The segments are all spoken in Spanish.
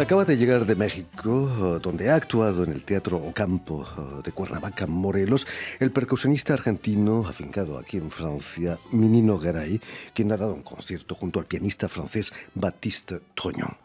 Acaba de llegar de México, donde ha actuado en el Teatro Ocampo de Cuernavaca, Morelos, el percusionista argentino afincado aquí en Francia, Minino Garay, quien ha dado un concierto junto al pianista francés Baptiste Trognon.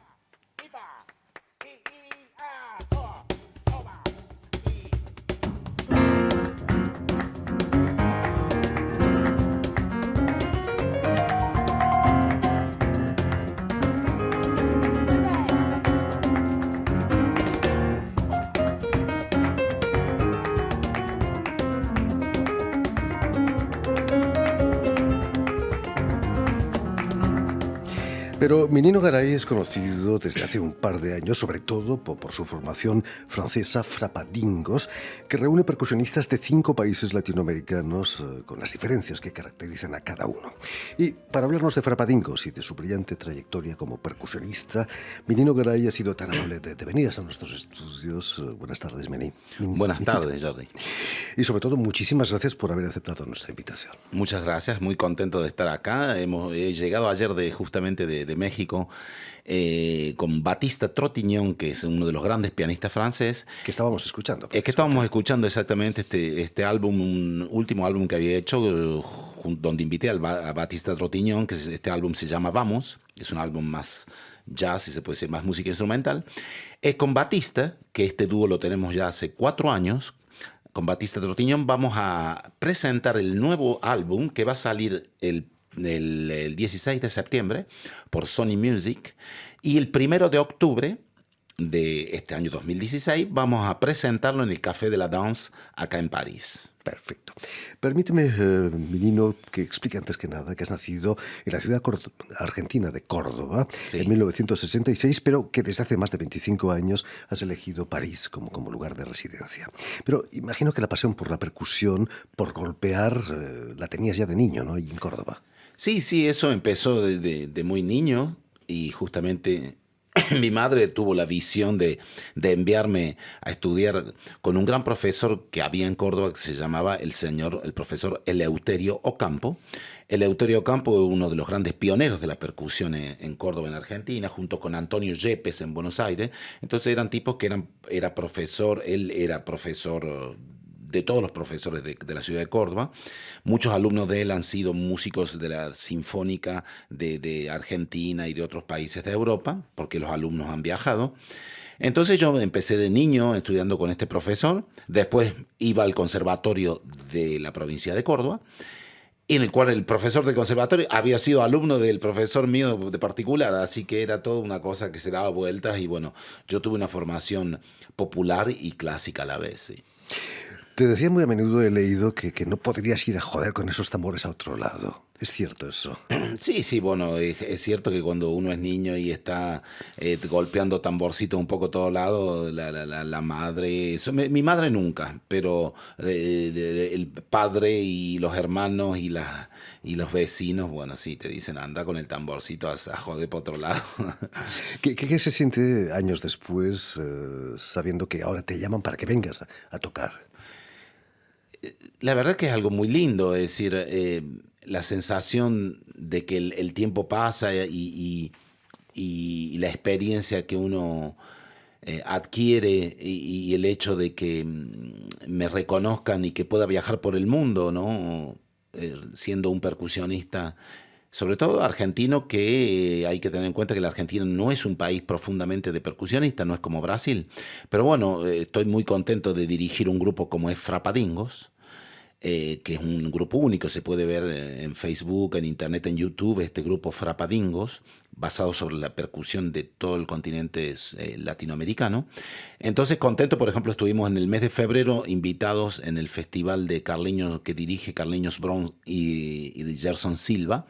Pero Minino Garay es conocido desde hace un par de años, sobre todo por su formación francesa Frapadingos, que reúne percusionistas de 5 países latinoamericanos con las diferencias que caracterizan a cada uno. Y para hablarnos de Frapadingos y de su brillante trayectoria como percusionista, Minino Garay ha sido tan amable de venir a nuestros estudios. Buenas tardes, Mini. Buenas tardes, Jordi. Y sobre todo, muchísimas gracias por haber aceptado nuestra invitación. Muchas gracias, muy contento de estar acá. He llegado ayer justamente de México con Baptiste Trognon, que es uno de los grandes pianistas franceses. Que estábamos escuchando. Es que estábamos escuchando exactamente este álbum, un último álbum que había hecho, donde invité a Baptiste Trognon, que este álbum se llama Vamos, es un álbum más jazz, si se puede decir, más música instrumental. Es con Baptiste, que este dúo lo tenemos ya hace 4 años. Con Baptiste Trognon vamos a presentar el nuevo álbum que va a salir el 16 de septiembre por Sony Music, y el 1 de octubre de este año 2016 vamos a presentarlo en el Café de la Danse acá en París. Perfecto. Permíteme, Minino, que explique antes que nada que has nacido en la ciudad argentina de Córdoba, sí, en 1966, pero que desde hace más de 25 años has elegido París como lugar de residencia. Pero imagino que la pasión por la percusión, por golpear, la tenías ya de niño, ¿no? Y en Córdoba. Sí, eso empezó de muy niño, y justamente mi madre tuvo la visión de enviarme a estudiar con un gran profesor que había en Córdoba, que se llamaba el profesor Eleuterio Ocampo. Eleuterio Ocampo es uno de los grandes pioneros de la percusión en Córdoba, en Argentina, junto con Antonio Yepes en Buenos Aires. Entonces eran tipos que él era profesor de todos los profesores de la ciudad de Córdoba. Muchos alumnos de él han sido músicos de la Sinfónica de Argentina y de otros países de Europa, porque los alumnos han viajado. Entonces yo empecé de niño estudiando con este profesor, después iba al conservatorio de la provincia de Córdoba, en el cual el profesor del conservatorio había sido alumno del profesor mío de particular, así que era toda una cosa que se daba vueltas, y bueno, yo tuve una formación popular y clásica a la vez, sí. Te decía muy a menudo, he leído, que no podrías ir a joder con esos tambores a otro lado. ¿Es cierto eso? Sí, bueno, es cierto que cuando uno es niño y está golpeando tamborcitos un poco a todos lados, la madre, mi madre nunca, pero el padre y los hermanos y los vecinos, bueno, sí, te dicen, anda con el tamborcito a joder por otro lado. ¿Qué se siente años después, sabiendo que ahora te llaman para que vengas a tocar? La verdad que es algo muy lindo, es decir, la sensación de que el tiempo pasa y la experiencia que uno adquiere, y el hecho de que me reconozcan y que pueda viajar por el mundo, ¿no? Siendo un percusionista, sobre todo argentino, que hay que tener en cuenta que la Argentina no es un país profundamente de percusionistas, no es como Brasil. Pero bueno, estoy muy contento de dirigir un grupo como es Frapadingos, que es un grupo único, se puede ver en Facebook, en Internet, en YouTube, este grupo Frapadingos, basado sobre la percusión de todo el continente latinoamericano. Entonces, contento, por ejemplo, estuvimos en el mes de febrero invitados en el festival de Carliños, que dirige Carliños Brown y Gerson Silva,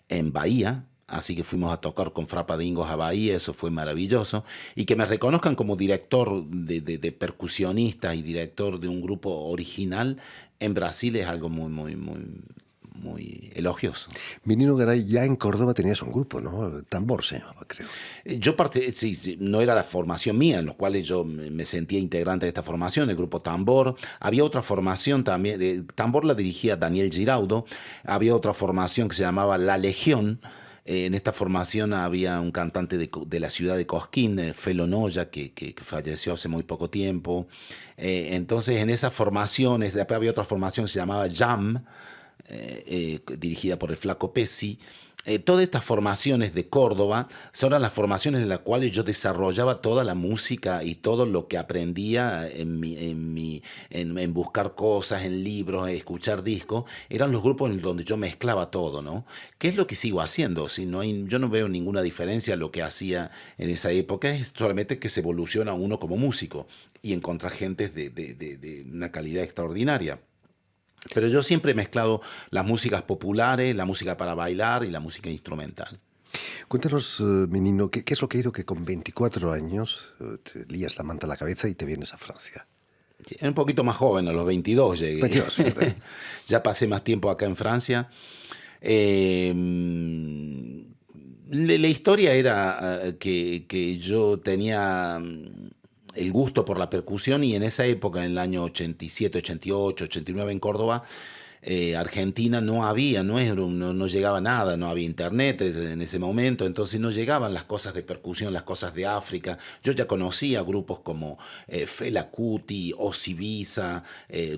en Bahía. Así que fuimos a tocar con Frapadingos a Bahía, eso fue maravilloso. Y que me reconozcan como director de percusionistas y director de un grupo original en Brasil es algo muy elogioso. Minino Garay, ya en Córdoba tenías un grupo, ¿no? Tambor se llamaba, creo. Sí, no era la formación mía, en los cuales yo me sentía integrante de esta formación, el grupo Tambor. Había otra formación también, Tambor la dirigía Daniel Giraudo. Había otra formación que se llamaba La Legión, En esta formación había un cantante de la ciudad de Cosquín, Felo Noya, que falleció hace muy poco tiempo. Entonces, en esas formaciones, después había otra formación que se llamaba Jam, dirigida por el Flaco Pesci. Todas estas formaciones de Córdoba son las formaciones en las cuales yo desarrollaba toda la música y todo lo que aprendía en buscar cosas, en libros, en escuchar discos. Eran los grupos en donde yo mezclaba todo, ¿no? ¿Qué es lo que sigo haciendo? Si no hay, yo no veo ninguna diferencia en lo que hacía en esa época, es solamente que se evoluciona uno como músico y encontrar gente de una calidad extraordinaria. Pero yo siempre he mezclado las músicas populares, la música para bailar y la música instrumental. Cuéntanos, menino, ¿qué es lo que hizo que con 24 años te lías la manta a la cabeza y te vienes a Francia? Sí, era un poquito más joven, a los 22 llegué. 22, fíjate. Ya pasé más tiempo acá en Francia. Eh, la historia era que yo tenía el gusto por la percusión y en esa época, en el año 87, 88, 89 en Córdoba, Argentina no había, no llegaba nada, no había internet en ese momento, entonces no llegaban las cosas de percusión, las cosas de África. Yo ya conocía grupos como Fela Kuti, Osibisa,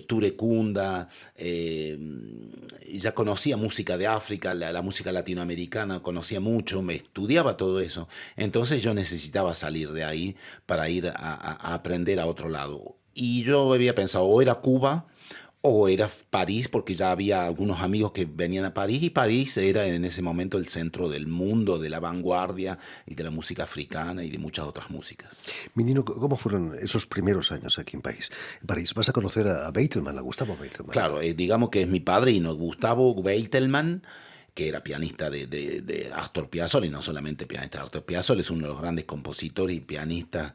Turecunda, ya conocía música de África, la música latinoamericana, conocía mucho, me estudiaba todo eso. Entonces yo necesitaba salir de ahí para ir a aprender a otro lado. Y yo había pensado, o era Cuba, o era París, porque ya había algunos amigos que venían a París, y París era en ese momento el centro del mundo, de la vanguardia y de la música africana y de muchas otras músicas. Menino, ¿cómo fueron esos primeros años aquí en París? Vas a conocer a Beethoven, a Gustavo Beethoven. Claro, digamos que es mi padrino, Gustavo Beitelman, que era pianista de Astor Piazzolla, y no solamente pianista de Astor Piazzolla, es uno de los grandes compositores y pianistas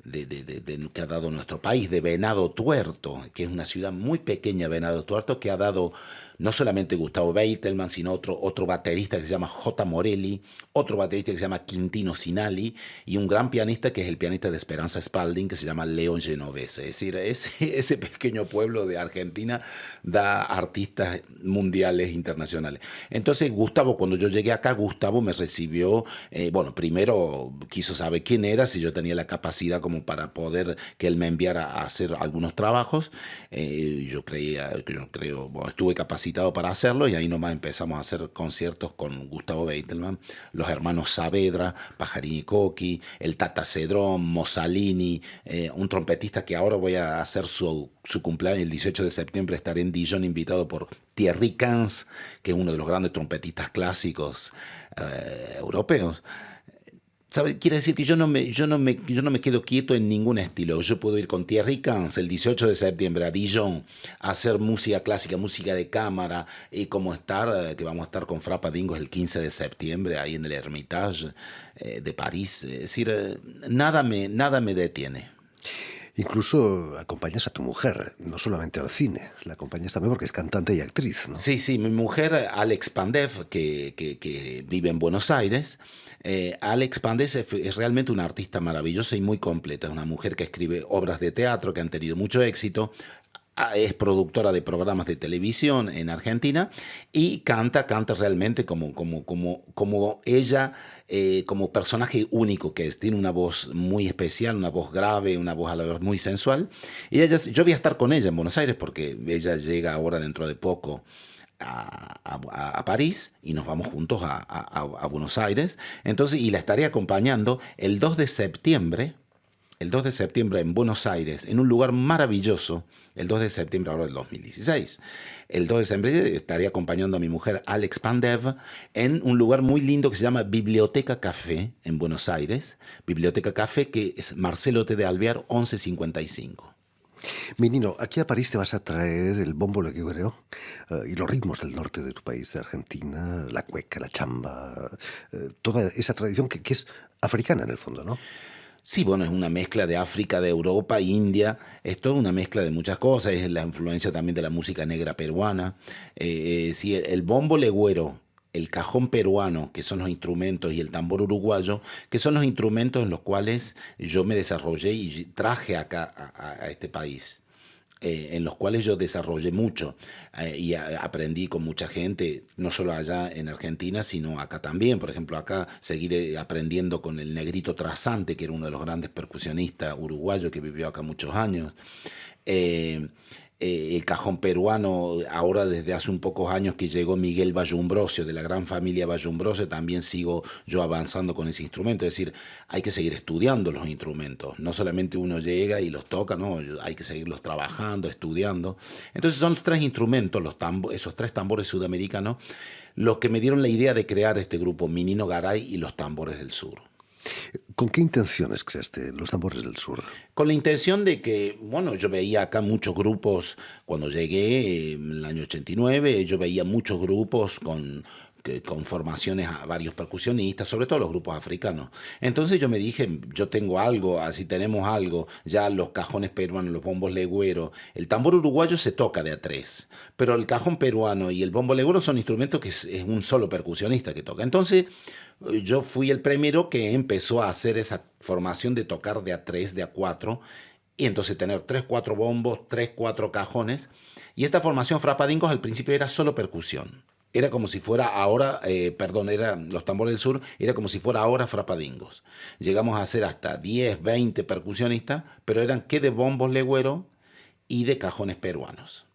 que ha dado nuestro país, de Venado Tuerto, que es una ciudad muy pequeña, Venado Tuerto, que ha dado no solamente Gustavo Beitelman, sino otro baterista que se llama J. Morelli, otro baterista que se llama Quintino Sinali, y un gran pianista que es el pianista de Esperanza Spalding, que se llama León Genovese. Es decir, ese pequeño pueblo de Argentina da artistas mundiales, internacionales. Entonces, Gustavo, cuando yo llegué acá, Gustavo me recibió, bueno, primero quiso saber quién era, si yo tenía la capacidad como para poder que él me enviara a hacer algunos trabajos. Yo creo, bueno, estuve capacitado para hacerlo y ahí nomás empezamos a hacer conciertos con Gustavo Beitelman, los hermanos Saavedra, Pajarini Coqui, el Tata Cedrón, Mossalini, un trompetista que ahora voy a hacer su cumpleaños el 18 de septiembre, estaré en Dijon invitado por Thierry Cans, que es uno de los grandes trompetistas clásicos europeos. ¿Sabe? Quiere decir que yo no me quedo quieto en ningún estilo. Yo puedo ir con Thierry Cans el 18 de septiembre a Dijon a hacer música clásica, música de cámara, y que vamos a estar con Frappa Dingos el 15 de septiembre ahí en el Hermitage de París. Es decir, nada me detiene. Incluso acompañas a tu mujer, no solamente al cine, la acompañas también porque es cantante y actriz, ¿no? Sí, mi mujer, Alex Pandev, que vive en Buenos Aires. Alex Pandev es realmente una artista maravillosa y muy completa. Es una mujer que escribe obras de teatro que han tenido mucho éxito. Es productora de programas de televisión en Argentina y canta realmente como ella, como personaje único que es. Tiene una voz muy especial, una voz grave, una voz a la vez muy sensual. Y yo voy a estar con ella en Buenos Aires porque ella llega ahora dentro de poco a París y nos vamos juntos a Buenos Aires. Entonces, y la estaré acompañando el 2 de septiembre. El 2 de septiembre en Buenos Aires, en un lugar maravilloso, el 2 de septiembre ahora del 2016. El 2 de septiembre estaré acompañando a mi mujer Alex Pandev en un lugar muy lindo que se llama Biblioteca Café en Buenos Aires. Biblioteca Café, que es Marcelo T. de Alvear 1155. Menino, aquí a París te vas a traer el bombo leguereo y los ritmos del norte de tu país, de Argentina, la cueca, la chamba, toda esa tradición que es africana en el fondo, ¿no? Sí, bueno, es una mezcla de África, de Europa, India, es toda una mezcla de muchas cosas, es la influencia también de la música negra peruana. Sí, el bombo legüero, el cajón peruano, que son los instrumentos, y el tambor uruguayo, que son los instrumentos en los cuales yo me desarrollé y traje acá a este país. en los cuales yo desarrollé mucho y aprendí con mucha gente, no solo allá en Argentina, sino acá también. Por ejemplo, acá seguí aprendiendo con el Negrito Trasante, que era uno de los grandes percusionistas uruguayos que vivió acá muchos años. Eh, el cajón peruano, ahora desde hace un pocos años que llegó Miguel Vallumbrosio, de la gran familia Vallumbrosio, también sigo yo avanzando con ese instrumento. Es decir, hay que seguir estudiando los instrumentos, no solamente uno llega y los toca, no, hay que seguirlos trabajando, estudiando. Entonces son los tres instrumentos, esos tres tambores sudamericanos, los que me dieron la idea de crear este grupo, Minino Garay y los Tambores del Sur. ¿Con qué intenciones creaste los Tambores del Sur? Con la intención de que, bueno, yo veía acá muchos grupos, cuando llegué en el año 89, yo veía muchos grupos con formaciones a varios percusionistas, sobre todo los grupos africanos. Entonces yo me dije, yo tengo algo, así tenemos algo, ya los cajones peruanos, los bombos legüeros, el tambor uruguayo se toca de a tres, pero el cajón peruano y el bombo legüero son instrumentos que es un solo percusionista que toca. Entonces yo fui el primero que empezó a hacer esa formación de tocar de a tres, de a cuatro, y entonces tener tres, cuatro bombos, tres, cuatro cajones. Y esta formación Frapadingos al principio era solo percusión. Era como si fuera ahora, era los Tambores del Sur, era como si fuera ahora Frapadingos. Llegamos a hacer hasta 10, 20 percusionistas, pero eran que de bombos legüero y de cajones peruanos.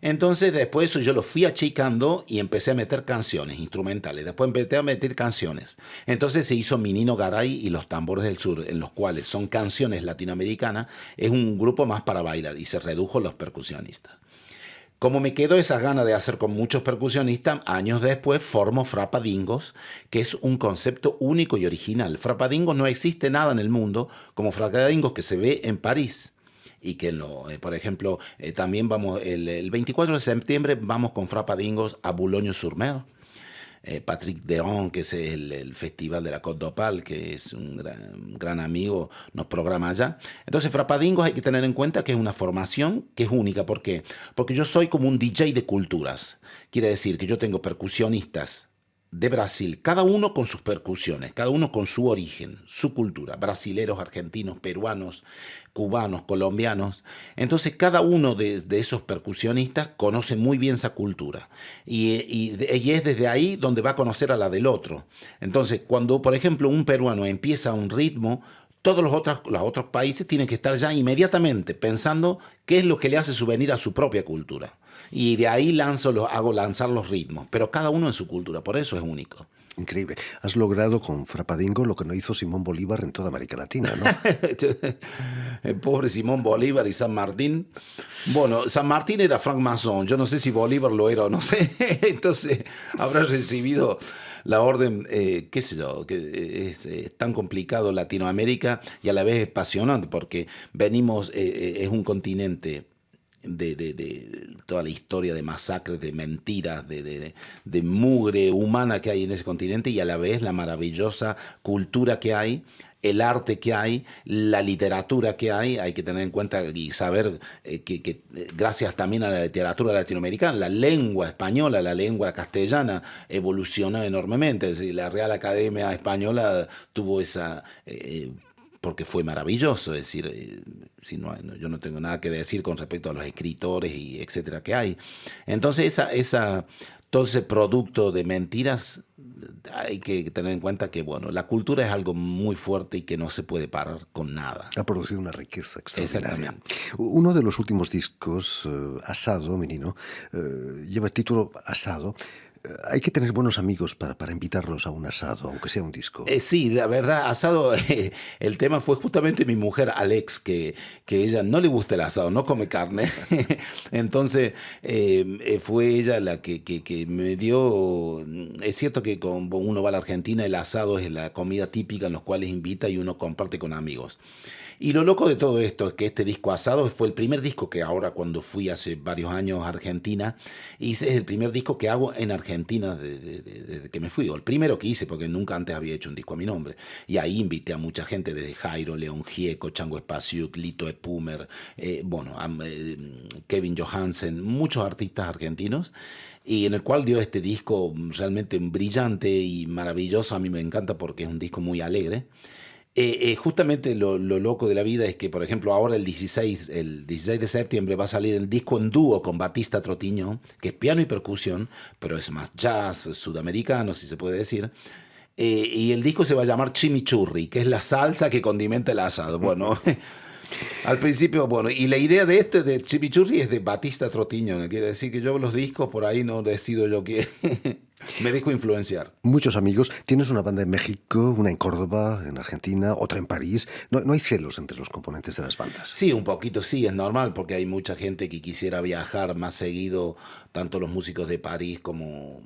Entonces después yo lo fui achicando y empecé a meter canciones instrumentales. Después empecé a meter canciones. Entonces se hizo Minino Garay y los Tambores del Sur, en los cuales son canciones latinoamericanas. Es un grupo más para bailar y se redujo los percusionistas. Como me quedó esa gana de hacer con muchos percusionistas, años después formo Frapadingos, que es un concepto único y original. Frapadingos no existe nada en el mundo como Frapadingos que se ve en París. Y que, por ejemplo, también vamos, el 24 de septiembre vamos con Frapadingos a Boulogne-sur-Mer. Patrick Deron, que es el festival de la Côte d'Opale, que es un gran amigo, nos programa allá. Entonces, Frapadingos hay que tener en cuenta que es una formación que es única. ¿Por qué? Porque yo soy como un DJ de culturas. Quiere decir que yo tengo percusionistas de Brasil, cada uno con sus percusiones, cada uno con su origen, su cultura, brasileros, argentinos, peruanos, cubanos, colombianos. Entonces cada uno de esos percusionistas conoce muy bien esa cultura y es desde ahí donde va a conocer a la del otro. Entonces cuando, por ejemplo, un peruano empieza un ritmo, todos los otros países tienen que estar ya inmediatamente pensando qué es lo que le hace subvenir a su propia cultura. Y de ahí hago lanzar los ritmos, pero cada uno en su cultura, por eso es único. Increíble. Has logrado con Frapadingo lo que no hizo Simón Bolívar en toda América Latina, ¿no? El pobre Simón Bolívar y San Martín. Bueno, San Martín era francmasón, yo no sé si Bolívar lo era o no sé. Entonces habrá recibido la orden, qué sé yo, que es tan complicado Latinoamérica y a la vez es apasionante porque venimos, es un continente de toda la historia de masacres, de mentiras, de mugre humana que hay en ese continente y a la vez la maravillosa cultura que hay, el arte que hay, la literatura que hay que tener en cuenta y saber que gracias también a la literatura latinoamericana, la lengua española, la lengua castellana evolucionó enormemente. Es decir, la Real Academia Española tuvo esa... porque fue maravilloso, es decir, yo no tengo nada que decir con respecto a los escritores y etcétera que hay. Entonces, todo ese producto de mentiras, hay que tener en cuenta que, bueno, la cultura es algo muy fuerte y que no se puede parar con nada. Ha producido una riqueza extraordinaria. Exactamente. Uno de los últimos discos, Asado, Menino, lleva el título Asado. Hay que tener buenos amigos para invitarlos a un asado, aunque sea un disco. Sí, la verdad, asado, el tema fue justamente mi mujer, Alex, que ella no le gusta el asado, no come carne. Entonces, fue ella la que me dio... Es cierto que cuando uno va a la Argentina, el asado es la comida típica en los cuales invita y uno comparte con amigos. Y lo loco de todo esto es que este disco Asado fue el primer disco que ahora, cuando fui hace varios años a Argentina, es el primer disco que hago en Argentina desde que me fui, o el primero que hice, porque nunca antes había hecho un disco a mi nombre. Y ahí invité a mucha gente, desde Jairo, León Gieco, Chango Espasiuk, Lito Epumer, Kevin Johansen, muchos artistas argentinos, y en el cual dio este disco realmente brillante y maravilloso. A mí me encanta porque es un disco muy alegre. Justamente lo loco de la vida es que, por ejemplo, ahora el 16 de septiembre va a salir el disco en dúo con Batista Trotiño, que es piano y percusión, pero es más jazz sudamericano, si se puede decir. Y el disco se va a llamar Chimichurri, que es la salsa que condimenta el asado. Bueno, al principio, bueno, y la idea de Chimichurri es de Batista Trotiño, ¿no? Quiere decir que yo los discos por ahí no decido yo que me dejo influenciar. Muchos amigos. Tienes una banda en México, una en Córdoba, en Argentina, otra en París. No hay celos entre los componentes de las bandas. Sí, un poquito sí, es normal, porque hay mucha gente que quisiera viajar más seguido, tanto los músicos de París como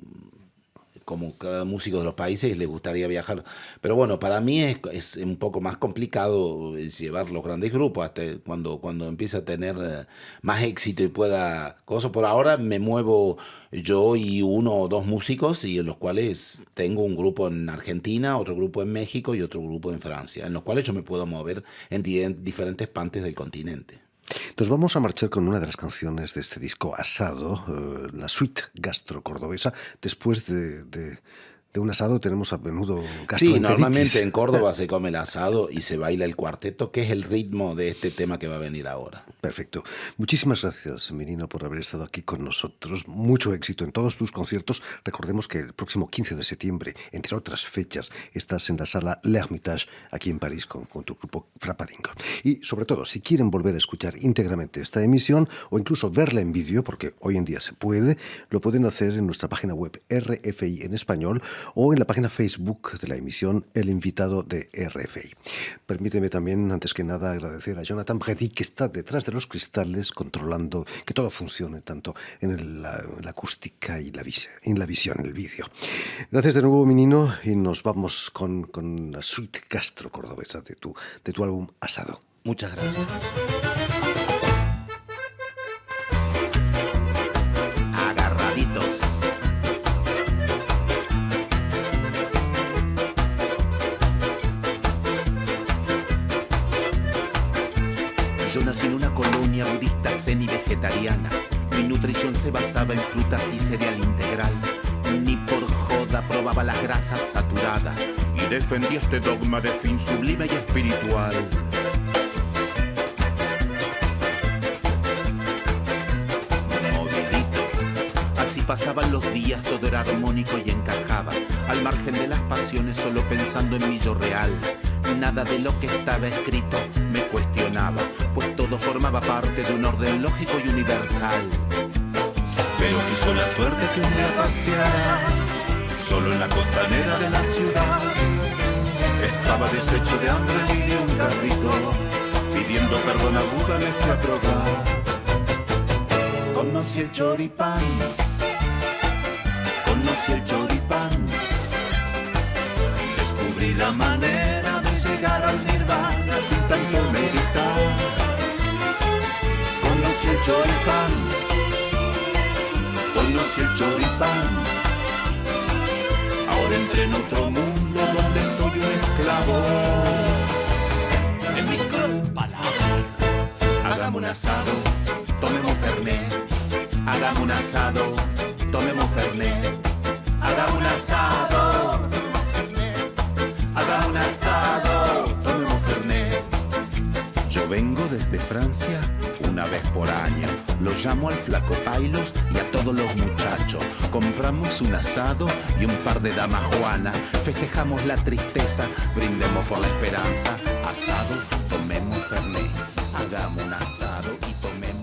cada músico de los países les gustaría viajar. Pero bueno, para mí es un poco más complicado llevar los grandes grupos hasta cuando empiece a tener más éxito y pueda cosas. Por ahora me muevo yo y uno o dos músicos, y en los cuales tengo un grupo en Argentina, otro grupo en México y otro grupo en Francia, en los cuales yo me puedo mover en diferentes partes del continente. Nos vamos a marchar con una de las canciones de este disco Asado, la suite gastro-cordobesa. Después de un asado tenemos a menudo gastroenteritis. Sí, normalmente en Córdoba se come el asado y se baila el cuarteto, que es el ritmo de este tema que va a venir ahora. Perfecto. Muchísimas gracias, Mirino, por haber estado aquí con nosotros. Mucho éxito en todos tus conciertos. Recordemos que el próximo 15 de septiembre, entre otras fechas, estás en la sala L'Hermitage, aquí en París, con tu grupo Frappadingo. Y, sobre todo, si quieren volver a escuchar íntegramente esta emisión o incluso verla en vídeo, porque hoy en día se puede, lo pueden hacer en nuestra página web RFI en español o en la página Facebook de la emisión El Invitado de RFI. Permíteme también, antes que nada, agradecer a Jonathan Brady, que está detrás de los cristales, controlando que todo funcione, tanto en la acústica y en la visión, en el vídeo. Gracias de nuevo, Minino, y nos vamos con la suite gastro-cordobesa de tu álbum Asado. Muchas gracias. Agarraditos. Yo nací en una colonia budista semi-vegetariana. Mi nutrición se basaba en frutas y cereal integral. Ni por joda probaba las grasas saturadas y defendía este dogma de fin sublime y espiritual. Movidito. Así pasaban los días, todo era armónico y encajaba. Al margen de las pasiones, solo pensando en mi yo real. Nada de lo que estaba escrito me cuestionaba, pues todo formaba parte de un orden lógico y universal. Pero quiso la suerte que un día paseara solo en la costanera de la ciudad. Estaba deshecho de hambre y de un carrito, pidiendo perdón a Buda me fui a probar. Conocí el choripán, descubrí la manera de llegar al nirvana sin tanto meditar. Conocí el choripán, ahora entré en otro mundo donde soy un esclavo de mi cruel palabra. Hagamos un asado, tomemos fernet. Hagamos un asado, tomemos fernet. Hagamos un asado, tomemos fernet. Yo vengo desde Francia una vez por año. Lo llamo al flaco Pailos y a todos los muchachos. Compramos un asado y un par de damas juanas. Festejamos la tristeza, brindemos por la esperanza. Asado, tomemos fernet. Hagamos un asado y tomemos